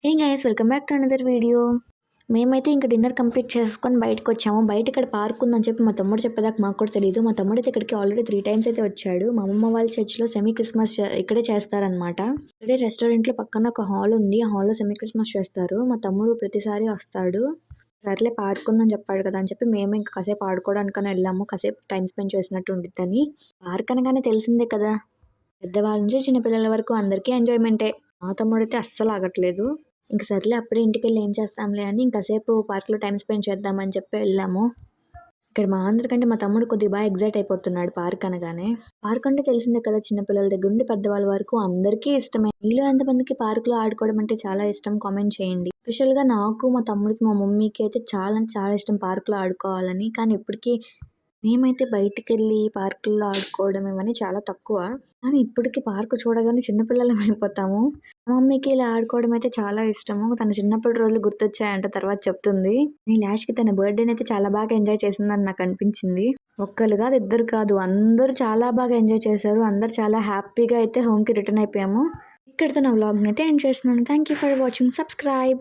Hey guys, welcome back to another video. మేమైతే ఇంకా dinner complete చేసుకొని బయటకు వచ్చాము. బయట ఇక్కడ పార్క్ ఉందని చెప్పి మా తమ్ముడు చెప్పేదాకా మాకు కూడా తెలియదు. మా తమ్ముడు అయితే ఇక్కడికి ఆల్రెడీ 3 టైమ్స్ అయితే వచ్చాడు. మా అమ్మమ్మ వాళ్ళ చర్చిలో సెమీ క్రిస్మస్ ఇక్కడే చేస్తారనమాట. ఇక్కడే రెస్టారెంట్లో పక్కన ఒక హాల్ ఉంది. ఆ హాల్లో సెమీ క్రిస్మస్ చేస్తారు. మా తమ్ముడు ప్రతిసారి వస్తాడు. సర్లే పార్క్ ఉందని చెప్పాడు కదా అని చెప్పి మేము ఇంకా కాసేపు ఆడుకోవడానికని వెళ్ళాము. కాసేపు టైం స్పెండ్ చేసినట్టు ఉండిద్దని. పార్క్ అనగానే తెలిసిందే కదా, పెద్దవాళ్ళ నుంచి చిన్నపిల్లల వరకు అందరికీ ఎంజాయ్మెంటే. మా తమ్ముడు అయితే అస్సలు ఆగట్లేదు. ఇంక సర్లే అప్పుడే ఇంటికెళ్ళి ఏం చేస్తాంలే అని ఇంకాసేపు పార్క్‌లో టైమ్ స్పెండ్ చేద్దామని చెప్పి వెళ్ళాము. ఇక్కడ మా అందరికంటే మా తమ్ముడు కొద్దిగా ఎక్సైట్ అయిపోతున్నాడు పార్క్ అనగానే. పార్క్ అంటే తెలిసిందే కదా, చిన్న పిల్లల దగ్గర నుండి పెద్దవాళ్ళ వరకు అందరికీ ఇష్టమే. మీలో ఎంతమందికి పార్క్‌లో ఆడుకోవడం అంటే చాలా ఇష్టం కామెంట్ చేయండి. స్పెషల్‌గా నాకు, మా తమ్ముడికి, మా మమ్మీకి అయితే చాలా అంటే చాలా ఇష్టం పార్క్‌లో ఆడుకోవాలని. కానీ ఇప్పటికి మేమైతే బయటికెళ్ళి పార్కుల్లో ఆడుకోవడం ఇవన్నీ చాలా తక్కువ. కానీ ఇప్పటికి పార్క్ చూడగానే చిన్న పిల్లలం అయిపోతాము. మా మమ్మీకి ఇలా ఆడుకోవడం అయితే చాలా ఇష్టము. తన చిన్నప్పటి రోజులు గుర్తొచ్చాయంట తర్వాత చెప్తుంది. లాస్ట్‌కి తన బర్త్‌డేనైతే చాలా బాగా ఎంజాయ్ చేసిందని నాకు అనిపించింది. ఒక్కళ్ళు కాదు, ఇద్దరు కాదు, అందరూ చాలా బాగా ఎంజాయ్ చేశారు. అందరూ చాలా హ్యాపీగా అయితే హోమ్‌కి రిటర్న్ అయిపోయాము. ఇక్కడితో నా వ్లాగ్‌ని అయితే ఎండ్ చేస్తున్నాను. Thank you for watching. Subscribe.